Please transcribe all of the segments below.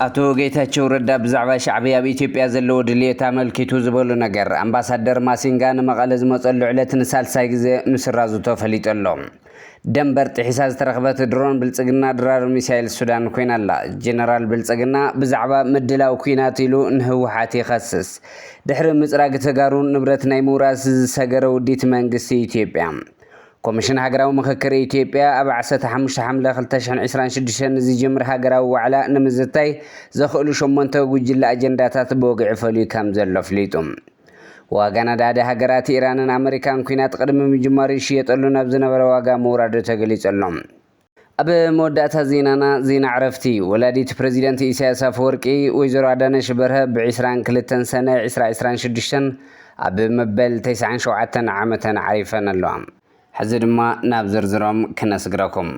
አቶ ጌታቸው ረዳ ብዛዕባ ሻዕብያ በኢትዮጵያ ዘሎ ድሌት አመልኪቱ ዝበሉ ነገር አምባሳደር ማሲንጋ ንመቐለ ዝመጸሉ ዕለት ንሳልሳይ ግዜ ምስራዙ ተፈሊጠሎ ደንበር ጥሒሳ ዝተረኸበት ድሮን ብልጽግና ድራር ሚሳኤል ሱዳን ኮይናላ ጀነራል ብልጽግና ብዛዕባ ምድላው ኩናት ኢሉ ንህወሓት ይኸስስ ድሕሪ ምጽራግ ተጋሩ ንብረት ናይ ምውራስ ዝሰገረ ውዲት መንግስቲ ኢትዮጵያ ኮሚሽን ሃገራዊ ምክክር ኢትዮጵያ ኣብ 15 ሐምለ 2026 ዝጅምር ሃገራዊ ዋዕላ ንምዝታይ ዘኽእሉ 8 ጉጅለ አጀንዳታት በወግዕ ፈልዩ ከም ዘሎ ፍሊጡ ዋጋ ነዳዲ ሃገራት ኢራንን አሜሪካን ኩናት ቅድሚ ምጅማር ይሽየጠሉ ናብ ዝነበረ ዋጋ ምውራዱ ተገሊጸሎ ኣብ መወዳእታ ዜናና ዜና ዕረፍቲ ወላዲት ፕሬዚደንት ኢሳያስ አፈወርቂ ወይዘሮ አዳነች በርሀ ብ22 ሰነ 2026 ኣብ መበል 97 ዓመተን ዓሪፈን ኣለዋ ሕዚ ድማ ናብ ዝርዝሮም ክነስግረኩም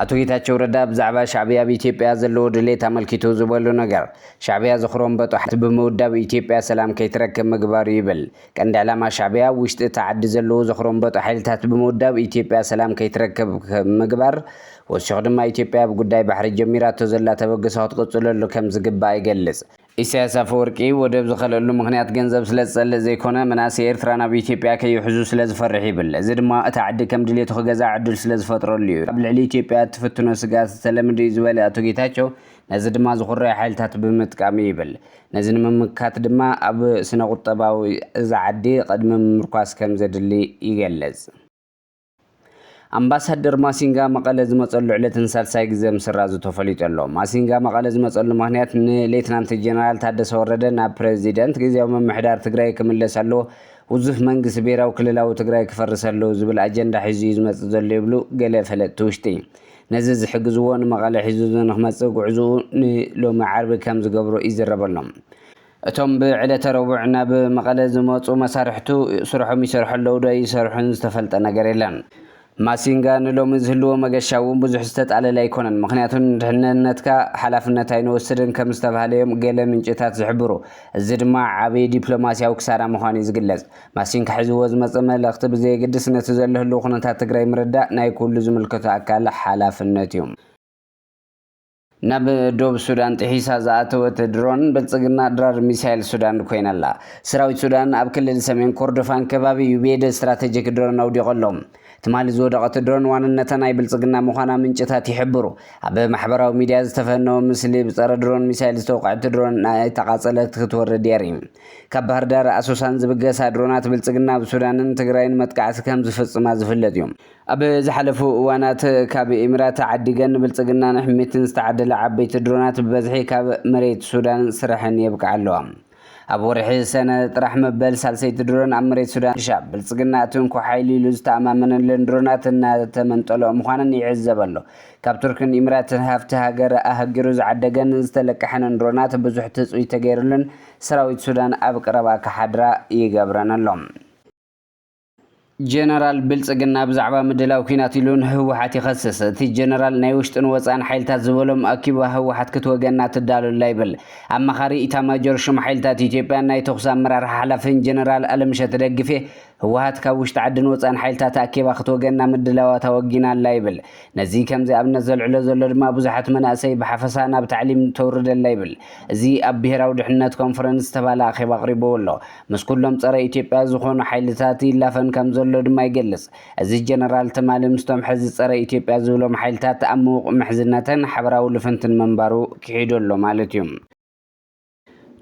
አቶ ጌታቸው ረዳ ብዛዕባ ሻዕብያ በኢትዮጵያ ዘሎ ድሌት አመልኪቱ ዝበሉ ነገር ሻዕብያ ዝኽሮም በጣሕት በመውዳብ ኢትዮጵያ ሰላም ከይትረክብ ምግባሩ ይብል ቀንዲ ዓላማ ሻዕብያ ውሽጢ ተዓዲ ዘሎ ዝኽሮም በጣ ኃይልታት በመውዳብ ኢትዮጵያ ሰላም ከይትረክብ ምግባር ወሲኹ ድማ ኢትዮጵያ በጉዳይ ባሕሪ ጀሚራቶ ዘላ ተበግሶ ክትቅጽለሉ ከም ዝግባእ ይገልጽ ኢሳያስ አፈወርቂ ወደብ ዝኸለሉ ምክንያት ገንዘብ ስለዝጸልእ ዘይኮነ መናእሰይ ኤርትራ ናብ ኢትዮጵያ ከይሕዙ ስለዝፈርሕ ይብል እዚ ድማ እቲ ዓዲ ከም ድሌቱ ክገዛእ ዕድል ስለዝፈጥረሉ እዩ ኣብ ልዕሊ ኢትዮጵያ ትፍትኖ ስጋት ዝተለምደ እዩ ዝበለ አቶ ጌታቸው ነዚ ድማ ዝኹረዩ ሓይልታት ብምጥቃም ይብል ነዚ ንምምካት ድማ ኣብ ስነ ቁጠባዊ እዚ ዓዲ ቅድሚ ምርኳስ ከም ዘድሊ ይገልጽ አምባሳደር ማሲንጋ መቐለ ዝመጸሉ ዕለትን ሳልሳይ ግዜ ምስራዙ ተፈሊጠሎ ማሲንጋ መቐለ ዝመጸሉ ምክንያት ንሌትናንት ጀነራል ታደሰ ወረደ ናብ ፕሬዚደንት ግዚያዊ መምሕዳር ትግራይ ክምለስ ኣሎ ውዙፍ መንግስቲ ብሔራዊ ክልላዊ ትግራይ ክፈርስ ኣሎ ዝብል አጀንዳ ሒዙ ዝመጽእ ዘሎ ይብሉ ገለ ፈለጥቲ ውሽጢ ነዚ ዝሕግዝዎ ንመቐለ ሒዙ ንኽመጽእ ጉዕዝኡ ንሎሚ ዓርቢ ከም ዝገብሩ ይዝረበሎም እቶም ብዕለተ ረቡዕ ናብ መቐለ ዝመጹ መሳርሕቱ ስርሖም ይሰርሑ ኣለዉ ዶ ይሰርሑን ዝተፈልጠ ነገር የለን ማሲንጋ ንሎሚ ዝህልዎ መገሻ እውን ብዙሕ ዝተጣለለ ኣይኮነን ምክንያቱም ድሕነነትካ ሓላፍነት ኣይንወስድን ከም ዝተባሃለዮም ገለ ምንጭታት ዝሕብሩ እዚ ድማ ዓብይ ዲፕሎማስያዊ ክሳራ ምዃኑ ዝግለጽ ማሲንጋ ሒዝዎ ዝመጽእ መልእኽቲ ብዘየግድስ ነቲ ዘሎ ህልው ኩነታት ትግራይ ምርዳእ ናይ ኩሉ ዝምልከቶ ኣካል ሓላፍነት እዩ ናብ ዶብ ሱዳን ጥሒሳ ዝኣተወት ድሮን ብልጽግና ድራር ሚሳኤል ሱዳን ኮይናላ ሰራዊት ሱዳን ኣብ ክልል ሰሜን ኮርዶፋን ከባቢ ዩቤደ ስትራቴጂክ ድሮን ኣውዲቖሎም ትማሊ ዝወደቐት ድሮን ዋንነታ ናይ ብልጽግና ምዃና ምንጭታት ይሕብሩ ኣብ ማሕበራዊ ሚድያ ዝተፈነወ ምስሊ ብጸረ ድሮን ሚሳኤል ዝተወቅዐት ድሮን ናይ ተቓጸለት ክትወርድ የርኢ ካብ ባህር ዳር ኣሶሳን ዝብገሳ ድሮናት ብልጽግና ብሱዳንን ትግራይን መጥቃዕቲ ከም ዝፍጽማ ዝፍለጥ እዩ ኣብ ዝሓለፉ እዋናት ካብ ኤሚራት ዓዲገን ብልጽግና ንሕሜትን ዝተዓደለ ዓበይቲ ድሮናት ብበዝሒ ካብ መሬት ሱዳን ስረሐን የብቅዓ ኣለዋ ኣብ ወርሒ ሰነ ጥራሕ መበል ሳልሰይቲ ድሮን ኣብ መሬት ሱዳን ሻብ ብልጽግና እትንኮ ሓይሊ ኢሉ ዝተኣማመነለን ድሮናት እናተመንጠልኦ ምዃነን ይዕዘብ ኣሎ ካብ ቱርክን ኤሚራትን ሃፍቲ ሃገር ኣህጊሩ ዝዓደገን ዝተለቅሐንን ድሮናት ብዙሕ ትፅቢት ተገይሩለን ሰራዊት ሱዳን ኣብ ቀረባ ክሓድራ ይገብረን ኣሎም ጀነራል ብልጽግና ብዛዕባ ምድላው ኩናት ኢሉ ንህወሓት ይኸስስ እቲ ጀነራል ናይ ውሽጥን ወፃእን ሓይልታት ዝበሎም ኣኪባ ህወሓት ክትወገና ትዳለሉ ይብል ኣማኻሪ ኢታማጆር ሹም ሓይልታት ኢትዮጵያ ናይ ተኹስ ኣመራርሓ ሓላፊን ጀነራል ኣለምሸት ደግፌ ህወሓት ካብ ውሽጢ ዓድን ወፃእን ሓይልታት ኣኪባ ክትወገና ምድላዋ ተወጊና ኣላ ይብል ነዚ ከምዚ ኣብነት ዘልዕሎ ዘሎ ድማ ብዙሓት መናእሰይ ብሓፈሳ ናብ ታዕሊም ተውርደላ ይብል እዚ ኣብ ብሔራዊ ድሕንነት ኮንፈረንስ ዝተባሃለ ኣኼባ ኣቕሪቡ ኣሎ ምስ ኩሎም ፀረ ኢትዮጵያ ዝኾኑ ሓይልታት ይላፈን ከም ዘሎ ድማ ይገልጽ እዚ ጀነራል ተማሊ ምስቶም ሕዚ ፀረ ኢትዮጵያ ዝብሎም ሓይልታት ኣብ ምዉቕ ምሕዝነትን ሓበራዊ ልፍንትን መንባሩ ክሒዱ ኣሎ ማለት እዩ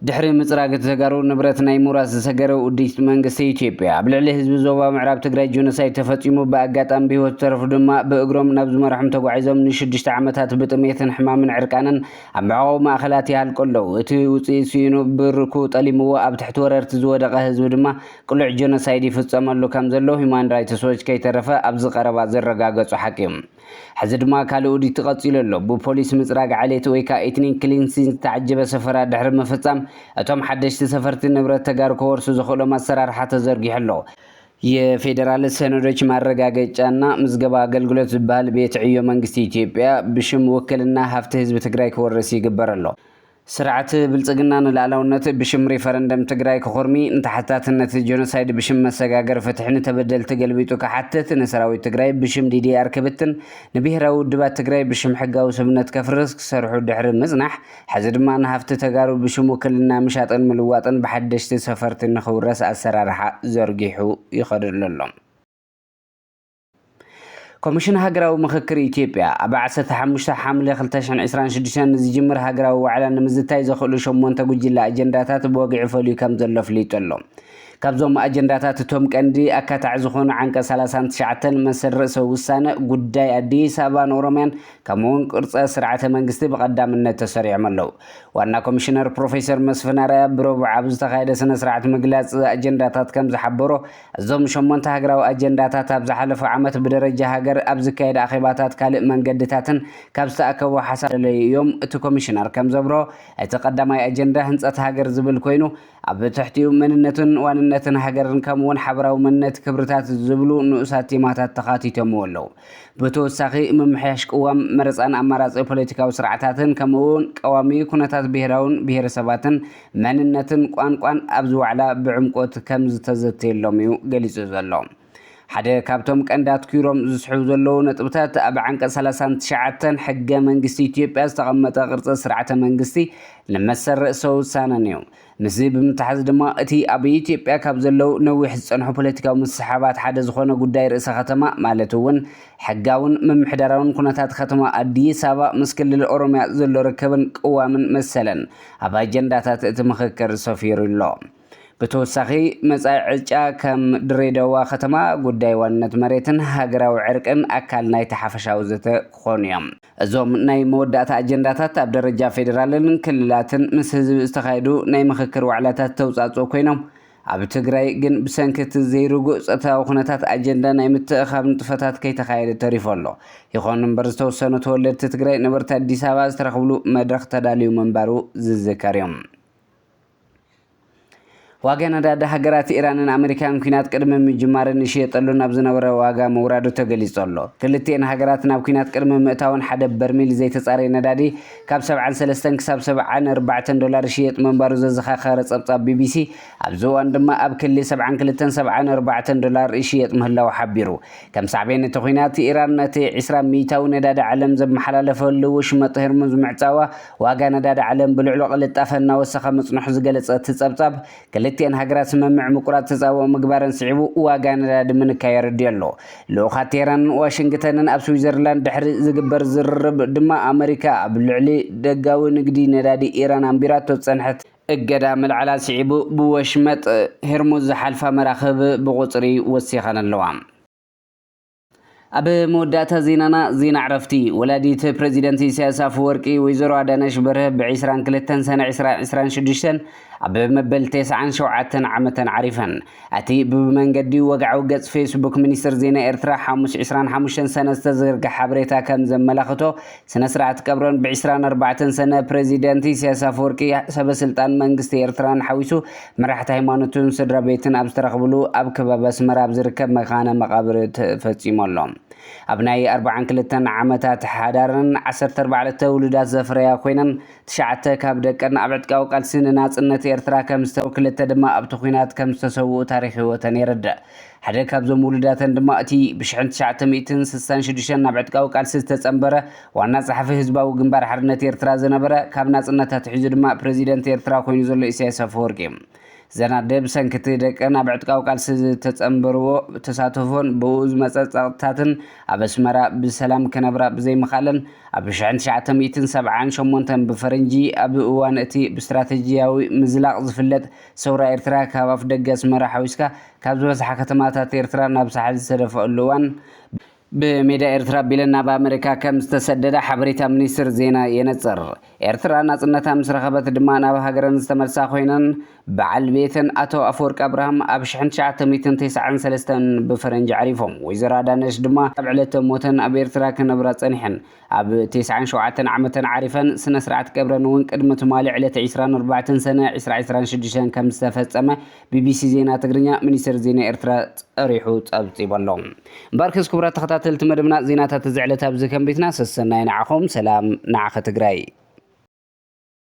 ድሕሪ ምጽራግ ተጋሩ ንብረት ናይ ምውራስ ዝሰገረ ውዲት መንግስቲ ኢትዮጵያ ኣብ ልዕሊ ህዝቢ ዞባ ምዕራብ ትግራይ ጆኖሳይድ ተፈጺሙ ብኣጋጣሚ ብሂወት ተረፉ ድማ ብእግሮም ናብ ዝመርሖም ተጓዒዞም ን6 ዓመታት ብጥሜትን ሕማምን ዕርቃንን ኣብ መዕቆቢ ማእኸላት ይሃልቁ ኣለዉ እቲ ውፅኢት ስኢኑ ብርኩ ጠሊምዎ ኣብ ትሕቲ ወረርቲ ዝወደቐ ህዝቢ ድማ ቅሉዕ ጆኖሳይድ ይፍጸመሉ ከም ዘሎ ሂውማን ራይትስ ዎች ከይተረፈ ኣብ ዝቐረባ ዘረጋገጹ ሓቂ ሕዚ ድማ ካልእ ኡዲት ተቐጺሉ ኣሎ ብፖሊስ ምጽራግ ዓሌት ወይ ከዓ ኤትኒክ ክሊንሲንግ ዝተዓጀበ ሰፈራ ድሕሪ ምፍጻም እቶም ሓደሽቲ ሰፈርቲ ንብረት ተጋሩ ከወርሱ ዝኽእሎም ኣሰራርሓ ተዘርጊሑ ኣሎ የፌዴራል ሰነዶች ማረጋገጫና ምዝገባ አገልግሎት ዝባል ቤት ዕዮ መንግስቲ ኢትዮጵያ ብሽም ወክልና ሃፍቲ ህዝብ ትግራይ ከወርስ ይግበር ኣሎ ስርዓት ብልጽግናን ላዕላውነት ብሽም ሪፈረንደም ትግራይ ከኸርሚ እንተሓታትነት ጀኖሳይድ ብሽም መሰጋገር ፍትሕን ተበደልቲ ገልቢጡ ከሓትት ንሰራዊት ትግራይ ብሽም ዲዲአር ክብትን ንብሔራዊ ውድባት ትግራይ ብሽም ሕጋዊ ስምነት ከፍርስ ክሰርሑ ድሕሪ ምጽናሕ ሕዚ ድማ ንሃፍቲ ተጋሩ ብሽም ውክልና ምሻጥን ምልዋጥን ብሓደሽቲ ሰፈርቲ ንኽውረስ ኣሰራርሓ ዘርጊሑ ይኸድለሎም ኮሚሽን ሃገራዊ ምክክር ኢትዮጵያ ኣብ 15 ሓምለ 2026 ዝጅምር ሃገራዊ ዋዕላ ንምዝታይ ዘኽእሉ 8 ጉጅለ ኣጀንዳታት ብወግዒ ፈልዩ ከም ዘሎ ኣፍሊጡ ኣሎ ካብዞም ኣጀንዳታት እቶም ቀንዲ ኣካታዕ ዝኾኑ ዓንቀጽ 39 መሰል ርእሰ ውሳነ ጉዳይ ኣዲስ ኣበባን ኦሮምያን ከምኡውን ቅርጸ ስርዓተ መንግስቲ ብቐዳምነት ተሰሪዖም ኣለዉ ዋና ኮሚሽነር ፕሮፌሰር መስፍን ኣርኣያ ብረቡዕ ኣብ ዝተኻየደ ስነ ስርዓት ምግላጽ ኣጀንዳታት ከም ዝሓበሮ እዞም 8 ሃገራዊ ኣጀንዳታት ኣብ ዝሓለፈ ዓመት ብደረጃ ሃገር ኣብ ዝካየደ ኣኼባታት ካልእ መንገድታትን ካብ ዝተኣከቡ ሓሳብ እዮም እቲ ኮሚሽነር ከም ዘብሮ እቲ ቀዳማይ ኣጀንዳ ህንጸት ሃገር ዝብል ኮይኑ ኣብ ትሕቲኡ መንነትን ዋንነትን ሃገርን ከምኡውን ሓበራዊ መንነት ክብርታት ዝብሉ ንኡሳት ቴማታት ተኻቲቶም ኣለዉ ብተወሳኺ ምምሕያሽ ቅዋም መረፃን ኣማራፂ ፖለቲካዊ ስርዓታትን ከምኡውን ቀዋሚ ኩነታት ብሄራውን ብሄረሰባትን መንነትን ቋንቋን ኣብ ዝዋዕላ ብዕምቆት ከም ዝተዘተየሎም እዩ ገሊጹ ዘሎ ሓደ ካብቶም ቀንዳት ኪሮም ዝስሕቡ ዘለዉ ነጥብታት ኣብ ዓንቀጽ 39 ሕገ መንግስቲ ኢትዮጵያ ዝተቐመጠ ቅርፂ ስርዓተ መንግስቲ ንመሰል ርእሰ ውሳነን እዩ ምስዚ ብምትሓዝ ድማ እቲ ኣብ ኢትዮጵያ ካብ ዘለው ነዊሕ ዝጸንሑ ፖለቲካዊ ምስሓባት ሓደ ዝኾነ ጉዳይ ርእሰ ከተማ ማለት እውን ሕጋውን ምምሕዳራውን ኩነታት ከተማ ኣዲስ ኣበባ ምስ ክልል ኦሮምያ ዘሎ ርክብን ቅዋምን መሰለን ኣብ ኣጀንዳታት እቲ ምክክር ሰፊሩ ኣሎ በተወሳኺ መጻኢ ዕጫ ከም ድሬዳዋ ከተማ ጉዳይ ዋንነት መሬትን ሃገራዊ ዕርቅን ኣካል ናይ ተሓፈሻዊ ዘተ ክኾኑ እዮም እዞም ናይ መወዳእታ ኣጀንዳታት ኣብ ደረጃ ፌደራልን ክልላትን ምስ ህዝቢ ዝተኻየዱ ናይ ምክክር ዋዕላታት ተውጻጽኦ ኮይኖም ኣብ ትግራይ ግን ብሰንኪት ዘይርጉእ ጸጥታዊ ኩነታት ኣጀንዳ ናይ ምትእኻብ ንጥፈታት ከይተኻየደ ተሪፉ ኣሎ ይኹን እምበር ዝተወሰኑ ተወለድቲ ትግራይ ነበርቲ ኣዲስ ኣበባ ዝተረኽብሉ መድረኽ ተዳልዩ ምንባሩ ዝዝከር እዮም ዋጋ ነዳዲ ሃገራት ኢራንን ኣሜሪካን ኩናት ቅድሚ ምጅማርን ይሽየጠሉ ናብ ዝነበረ ዋጋ መውራዱ ተገሊጹ ኣሎ ክልቲአን ሃገራት ናብ ኩናት ቅድሚ ምእታውን ሓደ በርሚል ዘይተጻረየ ነዳዲ ካብ 73 ክሳብ 74 ዶላር ይሽየጥ ምንባሩ ዘዘኻኸረ ጸብጻብ ቢቢሲ ኣብ ዝዋን ድማ ኣብ ክሊ 72-74 ዶላር ይሽየጥ ምህላው ሓቢሩ ከም ሳዕቤን እቲ ኩናት ኢራን ነቲ 20 ሚእታዊ ነዳዲ ዓለም ዘመሓላለፈሉ ወሽመጥ ሆርሙዝ ምዕጻዋ ዋጋ ነዳዲ ዓለም ብልዕሊ ቅልጣፈ እናወሰኸ መጽንሑ ዝገለጸ እቲ ጸብጻብ ክልቲአን ሃገራት ስምምዕ ምቁራት ተጻውኦ ምግባርን ስዒቡ ዋጋ ነዳዲ ምንካይ የርድዮ ኣሎ ልኡኻት ቴህራንን ዋሽንግተንን ኣብ ስዊዘርላንድ ድሕሪ ዝግበር ዝርርብ ድማ ኣሜሪካ ኣብ ልዕሊ ደጋዊ ንግዲ ነዳዲ ኢራን ኣንቢራቶ ዝጸንሐት እገዳ ምልዓላ ስዒቡ ብወሽመጥ ሆርሙዝ ዝሓልፋ መራኽብ ብቁጽሪ ወሲኸን ኣለዋ ኣብ መወዳእታ ዜናና ዜና ዕረፍቲ ወላዲት ፕሬዚደንት ኢሳያስ አፈወርቂ ወይዘሮ አዳነሽ በርሀ ብ22 ሰነ 2026 ኣብ መበል 97 ዓመተን ዓሪፈን እቲ ብመንገዲ ወግዓዊ ገጽ ፌስቡክ ሚኒስትር ዜና ኤርትራ 25 ሰነ ዝተዘርግሐ ሓበሬታ ከም ዘመላኽቶ ስነ ስርዓት ቀብረን ብ24 ሰነ ፕሬዚደንት ኢሳያስ አፈወርቂ ሰበስልጣን መንግስቲ ኤርትራን ሓዊሱ መራሕቲ ሃይማኖትን ስድራ ቤትን ኣብ ዝተረኽብሉ ኣብ ከባቢ ኣስመራ ኣብ ዝርከብ መኻነ መቃብር ተፈጺሞሎም ኣብ ናይ 42 ዓመታት ሓዳርን 14 ውሉዳት ዘፍረያ ኮይነን 9 ካብ ደቀን ኣብ ዕጥቃዊ ቃልሲ ንናጽነት ኤርትራ ከም ዝተወክለተ ድማ ኣብቲ ኩናት ከም ዝተሰውኡ ታሪኽ ህይወተን ይርዳእ ሓደ ካብዞም ውሉዳተን ድማ እቲ ብ1966 ናብ ዕጥቃዊ ቃልሲ ዝተጸንበረ ዋና ጸሓፊ ህዝባዊ ግንባር ሓርነት ኤርትራ ዝነበረ ካብ ናጽነታት ሒዙ ድማ ፕሬዚደንት ኤርትራ ኮይኑ ዘሎ ኢሳያስ አፈወርቂ ዘናደብ ሰንክቲ ደቀን ኣብ ዕጥቃዊ ቃልሲ ዝተጸንበርዎ ተሳተፎን ብኡዝ መጸጸቕታትን ኣብ ኣስመራ ብሰላም ከነብራ ብዘይምኻለን ኣብ 1978 ብፈረንጂ ኣብ እዋን እቲ ብስትራቴጂያዊ ምዝላቕ ዝፍለጥ ሰውራ ኤርትራ ካብ ኣፍ ደገ ኣስመራ ሓዊስካ ካብ ዝበዝሓ ከተማታት ኤርትራ ናብ ሳሕል ዝተደፍአሉ እዋን በሜዳ ኤርትራ ቢለና በአሜሪካ ከም ዝተሰደደ ሓበሬታ ሚኒስትር ዜና የነጽር ኤርትራ ናጽነታ ምስ ረኸበት ድማ ናብ ሃገረን ዝተመልሳ ኮይነን በዓል ቤተን አቶ አፈወርቅ አብርሃም ኣብ 1993 ብፈረንጂ ዓሪፎም ወይዘሮ አዳነሽ ድማ ኣብ ዕለተ ሞተን ኣብ ኤርትራ ክነብራ ጸኒሐን ኣብ 97 ዓመተን ዓሪፈን ስነ ስርዓት ቀብረን እውን ቅድሚ ትማሊ ዕለተ 24 ሰነ 2026 ከም ዝተፈጸመ ቢቢሲ ዜና ትግርኛ ሚኒስትር ዜና ኤርትራ ጸሪሑ ጸብጺበሎም ባርክስ ክብራት ተኸታተልቲ መደብና ዜናታት ዝዕለት ኣብዚ ከም ቤትና ሰሰናይ ንዓኹም ሰላም ንዓኸ ትግራይ